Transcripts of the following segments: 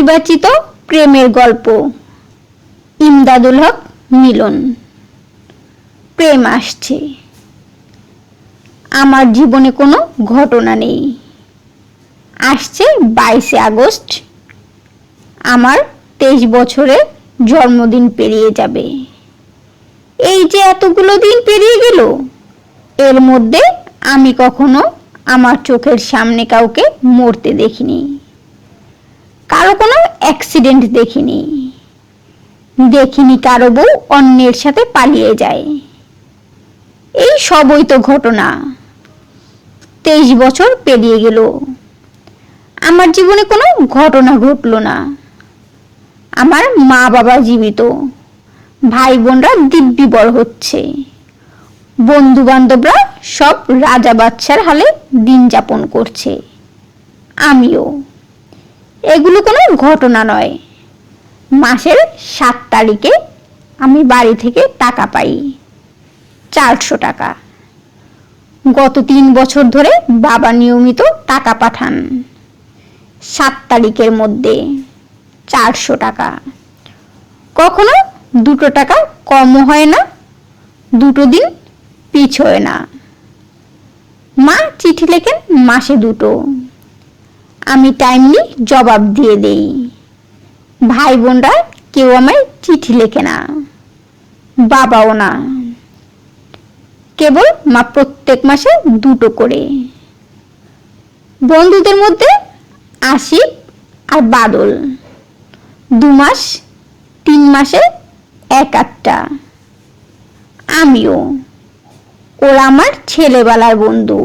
নির্বাচিত প্রেমের গল্প। ইমদাদুল হক মিলন। প্রেম আসছে। আমার জীবনে কোনো ঘটনা নেই। আসছে 22শে আগস্ট, আমার 23 বছরের জন্মদিন পেরিয়ে যাবে। এই যে এতগুলো দিন পেরিয়ে গেল, এর মধ্যে আমি কখনো আমার চোখের সামনে কাউকে মরতে দেখিনি, কারো কোনো অ্যাক্সিডেন্ট দেখিনি, দেখিনি কারো বউ অন্যের সাথে পালিয়ে যায়। এই সবই তো ঘটনা। 23 বছর পেরিয়ে গেল, আমার জীবনে কোনো ঘটনা ঘটলো না। আমার মা বাবা জীবিত, ভাই বোনরা দিব্যি বড় হচ্ছে, বন্ধু বান্ধবরা সব রাজা বাদশার হালে দিন যাপন করছে, আমিও। এগুলো কোনো ঘটনা নয়। মাসের 7 তারিখে আমি বাড়ি থেকে টাকা পাই, 400 টাকা। গত 3 বছর ধরে বাবা নিয়মিত টাকা পাঠান। 7 তারিখের মধ্যে 400 টাকা। কখনো 2 টাকা কমও হয় না, 2 দিন পিছ হয় না। মা চিঠি লেখেন মাসে 2, আমি টাইমলি জবাব দিয়ে দেই। ভাই বোনরা কেউ আমায় চিঠি লেখে না, বাবাও না। কেবল মা প্রত্যেক মাসে 2 করে। বন্ধুদের মধ্যে আশিক আর বাদল 2 মাস, 3 মাসে 1-8টা। আমিও। ওরা আমার ছেলেবেলার বন্ধু,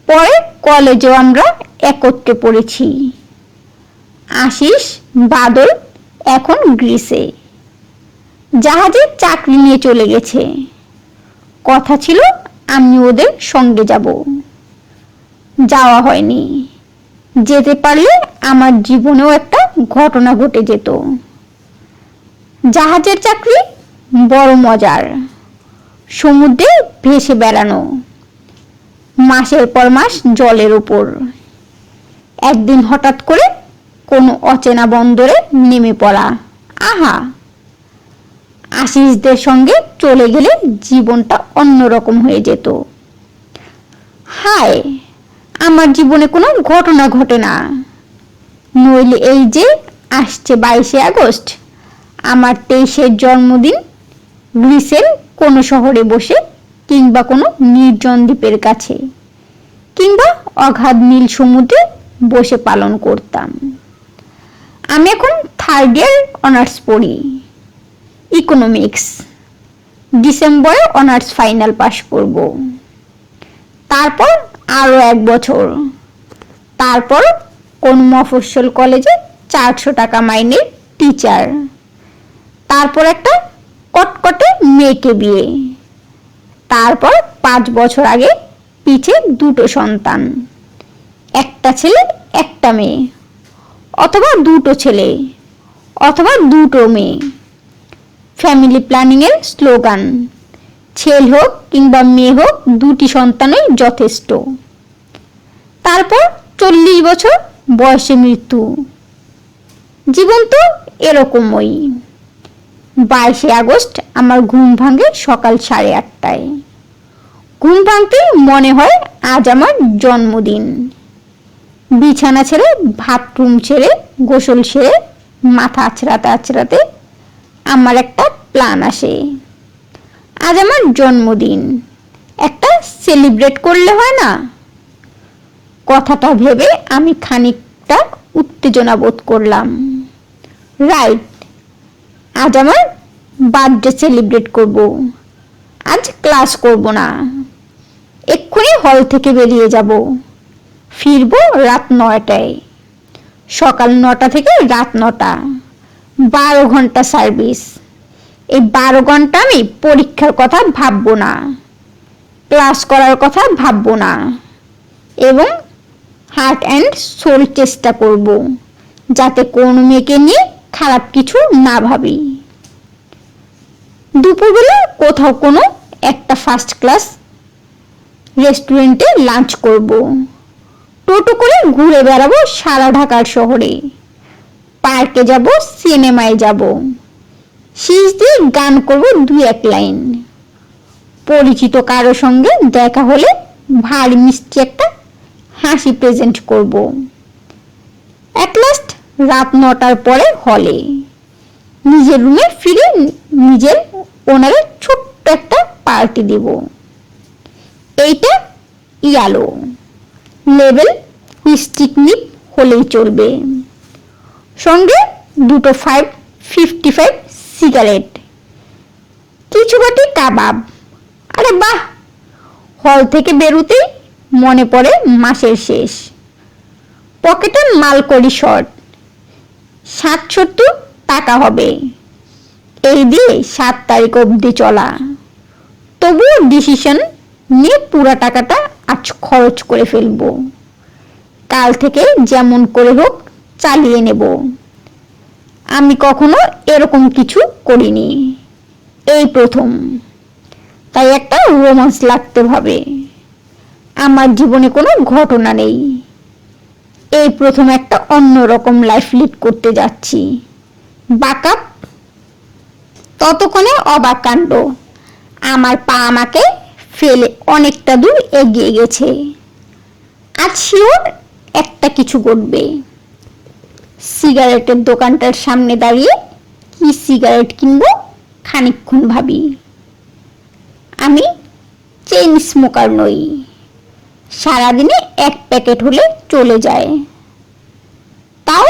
পরে কলেজেও আমরা একত্রে পড়েছি। আশিস, বাদল এখন গ্রিসে জাহাজে চাকরি নিয়ে চলে গেছে। কথা ছিল আমি ওদের সঙ্গে যাব, যাওয়া হয়নি। যেতে পারলে আমার জীবনেও একটা ঘটনা ঘটে যেত। জাহাজের চাকরি বড় মজার, সমুদ্রে ভেসে বেড়ানো, মাসের পর মাস জলের উপর। একদিন হঠাৎ করে কোনো অচেনা বন্দরে নেমে পড়া, আহা! আশিসদের সঙ্গে চলে গেলে জীবনটা অন্যরকম হয়ে যেত। হায়, আমার জীবনে কোনো ঘটনা ঘটে না। নইলে এই যে আসছে 22শে আগস্ট, আমার 23-এর জন্মদিন, গ্রিসের কোনো শহরে বসে, কিংবা কোনো নির্জন দ্বীপের কাছে, কিংবা অগাধ নীল সমুদ্রে বসে পালন করতাম। আমি এখন 3rd ইয়ার অনার্স পড়ি, ইকোনমিক্স। ডিসেম্বরে অনার্স ফাইনাল পাস করব। তারপর আরো 1 বছর, তারপর কোন মফস্বল কলেজে 400 টাকা মাইনের টিচার, তারপর একটা কটকটে মেয়েকে বিয়ে, তারপর 5 বছর আগে পিছে 2 সন্তান, একটা ছেলে একটা মেয়ে, অথবা 2 ছেলে অথবা 2 মেয়ে। ফ্যামিলি প্ল্যানিং এর স্লোগান, ছেলে হোক কিংবা মেয়ে হোক, 2টি সন্তানই যথেষ্ট। তারপর 40 বছর বয়সে মৃত্যু। জীবন তো এরকমই। 22শে আগস্ট আমার ঘুম ভাঙে সকাল 8:30টায়। ঘুম ভাঙতেই মনে হয় আজ আমার জন্মদিন। বিছানা ছেড়ে, বাথরুম ছেড়ে, গোসল সেরে, মাথা আছড়াতে আছড়াতে আমার একটা প্ল্যান আসে। আজ আমার জন্মদিন, একটা সেলিব্রেট করলে হয় না? কথাটা ভেবে আমি খানিকটা উত্তেজনা বোধ করলাম। রাইট, আজ আমার বার্থডে সেলিব্রেট করব। আজ ক্লাস করব না, এক্ষুনি হল থেকে বেরিয়ে যাব। ফিরবো রাত 9টায়। সকাল 9টা থেকে রাত 9টা, 12 ঘন্টা সার্ভিস। এই 12 ঘন্টা আমি পরীক্ষার কথা ভাববো না, ক্লাস করার কথা ভাববো না, এবং হার্ট অ্যান্ড সোল চেষ্টা করব যাতে কোনো মেয়েকে নিয়ে খারাপ কিছু না ভাবি। দুপুরবেলা কোথাও কোনো একটা ফার্স্ট ক্লাস রেস্টুরেন্টে লাঞ্চ করব। টোটো করে ঘুরে বেড়াবো সারা ঢাকার শহরে। পার্কে যাব, সিনেমায় যাব, শীষ দিয়ে গান করব 2-1 লাইন। পরিচিত কারো সঙ্গে দেখা হলে ভারী মিষ্টি একটা হাসি প্রেজেন্ট করব। এট লাস্ট রাত 9টার পরে হলে নিজের রুমে ফিরে নিজের ওনারে ছোট্ট একটা পার্টি দেব। এইটা ইয়ালো লেভেল হুইস্টিক নিপ হলেই চলবে, সঙ্গে 2 555 সিগারেট, কিছু বাটি কাবাব। আরে বাহ, হল থেকে বেরোতেই মনে পড়ে মাসের শেষ, পকেটে মালকড়ি শর্ট, 70 টাকা হবে, এই দিয়ে 7 তারিখ অবধি চলা। তবুও ডিসিশন নিয়ে পুরা টাকাটা আজ খরচ করে ফেলবো, কাল থেকে যেমন করে হোক চালিয়ে নেব। আমি কখনো এরকম কিছু করিনি, এই প্রথম, তাই একটা রোমান্স লাগতে ভাবে। আমার জীবনে কোনো ঘটনা নেই, এই প্রথম একটা অন্যরকম লাইফ লিড করতে যাচ্ছি। বাকআপ। ততক্ষণে অবাক কাণ্ড, আমার পা আমাকে ফেলে অনেকটা দূর এগিয়ে গেছে। আজ শিওর একটা কিছু ঘটবে। সিগারেটের দোকানটার সামনে দাঁড়িয়ে কি সিগারেট কিনবো খানিকক্ষণ ভাবি। আমি চেইন স্মোকার নই, সারাদিনে 1 প্যাকেট হলে চলে যায়, তাও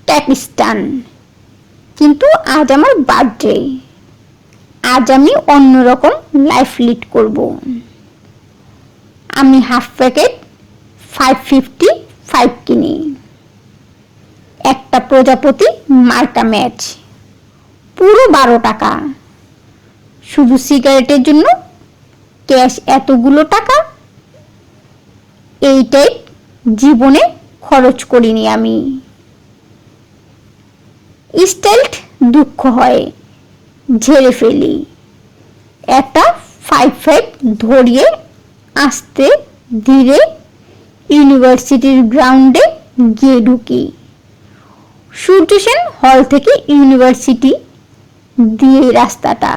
ট্যাপিস্টান। কিন্তু আজ আমার বার্থডে, আজ আমি অন্যরকম লাইফ লিড করব। আমি হাফ প্যাকেট 555 কিনি, একটা প্রজাপতি মার্কা ম্যাচ, পুরো 12 টাকা। শুধু সিগারেটের জন্য ক্যাশ এতগুলো টাকা, এইটাই জীবনে খরচ করিনি আমি। স্টাইলড দুঃখ হয়, ঝেড়ে ফেলি। একটা 55 ধরিয়ে আস্তে ধীরে ইউনিভার্সিটির গ্রাউন্ডে গিয়ে ঢুকি। সূর্য সেন হল থেকে ইউনিভার্সিটি দিয়ে রাস্তাটা।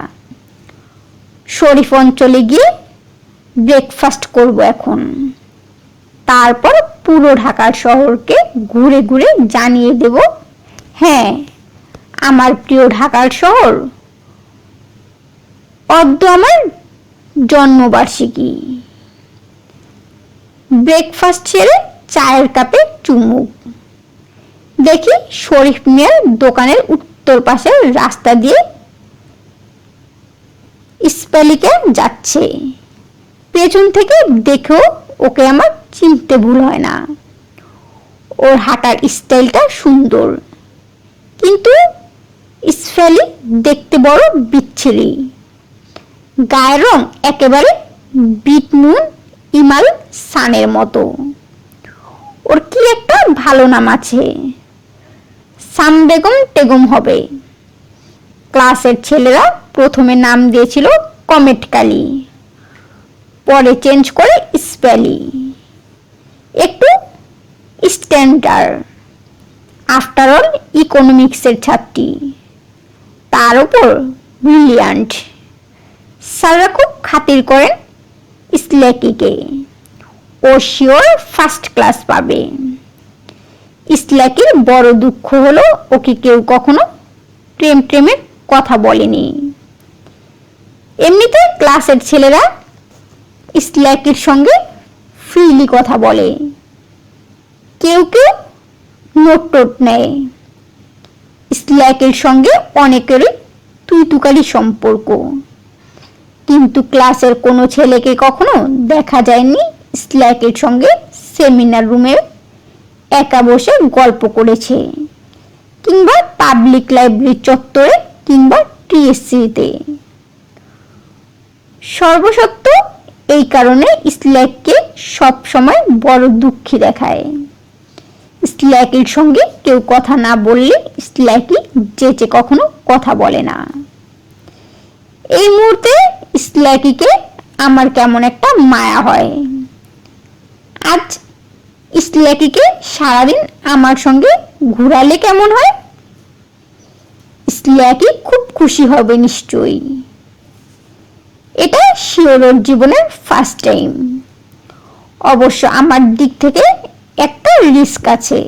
শরীফ অঞ্চলে গিয়ে ব্রেকফাস্ট করব এখন, তারপর পুরো ঢাকার শহরকে ঘুরে ঘুরে জানিয়ে দেব, হ্যাঁ আমার প্রিয় ঢাকার শহর, অদ্য আমার জন্মবার্ষিকী। ব্রেকফাস্ট সেরে চায়ের কাপে চুমুক। দেখি শরীফ মিয়ার দোকানের উত্তর পাশের রাস্তা দিয়ে স্পেলিকে যাচ্ছে। পেছন থেকে দেখেও ওকে আমার চিনতে ভুল হয় না। ওর হাঁটার স্টাইলটা সুন্দর, কিন্তু স্পেলি দেখতে বড় বিচ্ছিরি। গায়ের রং একেবারে বিট নুন ইমাল সানের মতো। ওর কি একটা ভালো নাম আছে, সাম বেগম টেগম হবে। ক্লাসের ছেলেরা প্রথমে নাম দিয়েছিল কমেট কালি, পরে চেঞ্জ করে স্পেলি, একটু স্ট্যান্ডার্ড। আফটার অল ইকোনমিক্সের ছাত্রী, তার উপর ব্রিলিয়ান্ট। স্যাররা খুব খাতির করেন স্ল্যাকিকে, ও শিওর ফার্স্ট ক্লাস পাবে। স্ল্যাকির বড় দুঃখ হলো ওকে কেউ কখনো প্রেমের কথা বলেনি। এমনিতে ক্লাসের ছেলেরা স্ল্যাকির সঙ্গে ফ্রিলি কথা বলে, কেউ কেউ নোট টোট নেয়। স্ল্যাকের সঙ্গে অনেকেরই তুই তুকারি সম্পর্ক, কিন্তু ক্লাসের কোনো ছেলেকে কখনো দেখা যায়নি স্ল্যাকের সঙ্গে সেমিনার রুমে একা বসে গল্প করেছে, কিংবা পাবলিক লাইব্রেরি চত্বরে, কিংবা টিএসসিতে। সর্বসত্য এই কারণে স্ল্যাককে সব সময় বড় দুঃখী দেখায়। স্ল্যাকির সঙ্গে কেউ কথা না বললে স্ল্যাকি যেচে কখনো কথা বলে না। এই মুহূর্তে স্ল্যাকিকে আমার কেমন একটা মায়া হয়। আজ স্ল্যাকিকে সারাদিন আমার সঙ্গে ঘুরালে কেমন হয়? স্ল্যাকি খুব খুশি হবে নিশ্চয়ই। এটা শিওর ওর জীবনের ফার্স্ট টাইম। অবশ্য আমার দিক থেকে একটা রিস্ক আছে।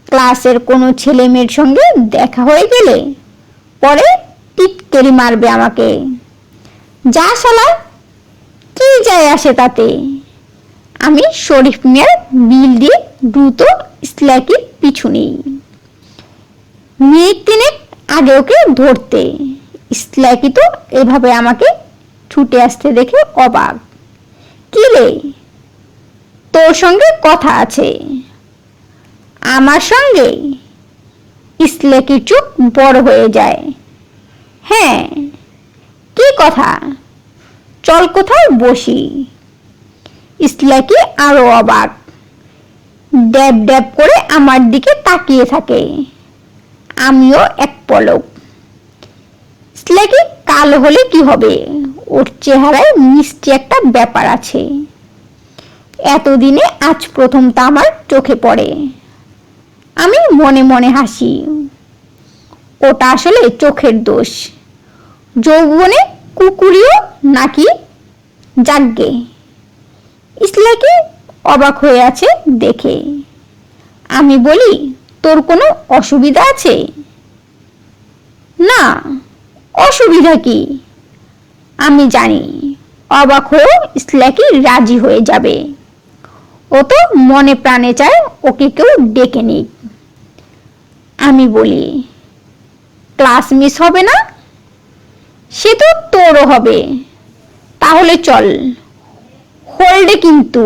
ক্লাসের কোনো ছেলে মেয়ের সঙ্গে দেখা হয়ে গেলে পরে টিটকেরি মারবে আমাকে। যা শালা, কি যায় আসে তাতে? আমি শরীফ মিয়ার বিল দিয়ে দ্রুত স্ল্যাকির পিছু নিই। মিনিট তিনেক আগে ওকে ধরতে, স্ল্যাকি তো এভাবে আমাকে ছুটে আসতে দেখে অবাক। কি রে, তোর সঙ্গে কথা আছে? আমার সঙ্গে? স্ল্যাকির চোখ বড় হয়ে যায়। হ্যাঁ, কি কথা? চল কোথাও বসি। স্ল্যাকি আরো অবাক, ড্যাব ড্যাব করে আমার দিকে তাকিয়ে থাকে। আমিও এক পলক। স্ল্যাকি কালো হলে কি হবে, ওর চেহারায় মিষ্টি একটা ব্যাপার আছে। এতদিনে আজ প্রথম তা আমার চোখে পড়ে। আমি মনে মনে হাসি। ওটা আসলে চোখের দোষ। যৌবনে কুকুরিও নাকি? যাগ্গে। স্ল্যাকি অবাক হয়ে আছে দেখে। আমি বলি, তোর কোনো অসুবিধা আছে? না, অসুবিধা কি? আমি জানি অবাক হয়েও স্ল্যাকি রাজি হয়ে যাবে। ও তো মনে প্রাণে চায় ওকে কেউ ডেকে নিক। আমি বলি, ক্লাস মিস হবে না? সে তো তোরও হবে। তাহলে চল। হোল্ডে কিন্তু।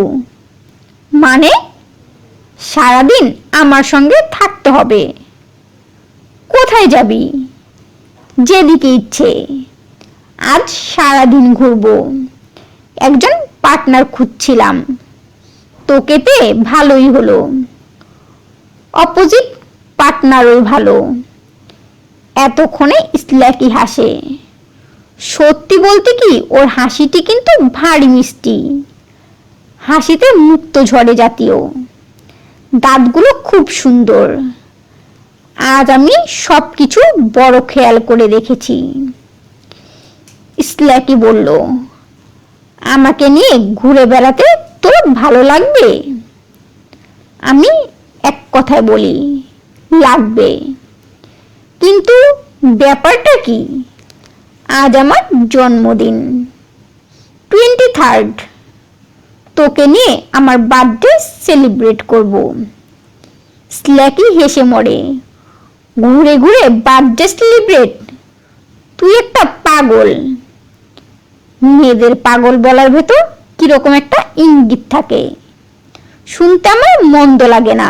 মানে? সারাদিন আমার সঙ্গে থাকতে হবে। কোথায় যাবি? যেদিকে ইচ্ছে। আজ সারাদিন ঘুরবো। একজন পার্টনার খুঁজছিলাম, তোকে পেয়ে ভালোই হলো। অপোজিট পার্টনারই ভালো। এতক্ষণে স্ল্যাকি হাসে। সত্যি বলতে কি, ওর হাসিটি কিন্তু ভারী মিষ্টি। হাসিতে মুক্ত ঝরে জাতীয়। দাঁতগুলো খুব সুন্দর। আজ আমি সবকিছু বড় খেয়াল করে দেখেছি। স্ল্যাকি বলল, আমাকে নিয়ে ঘুরে বেড়াতে তোর ভালো লাগবে? আমি এক কথায় বলি, লাগবে। কিন্তু ব্যাপারটা কি? আজ আমার জন্মদিন, 23rd। তোকে নিয়ে আমার বার্থডে সেলিব্রেট করব। স্ল্যাকি হেসে মরে। ঘুরে ঘুরে বার্থডে সেলিব্রেট? তুই একটা পাগল। মেয়েদের পাগল বলার ভেতর কিরকম একটা ইঙ্গিত থাকে, শুনতে আমার মন্দ লাগে না।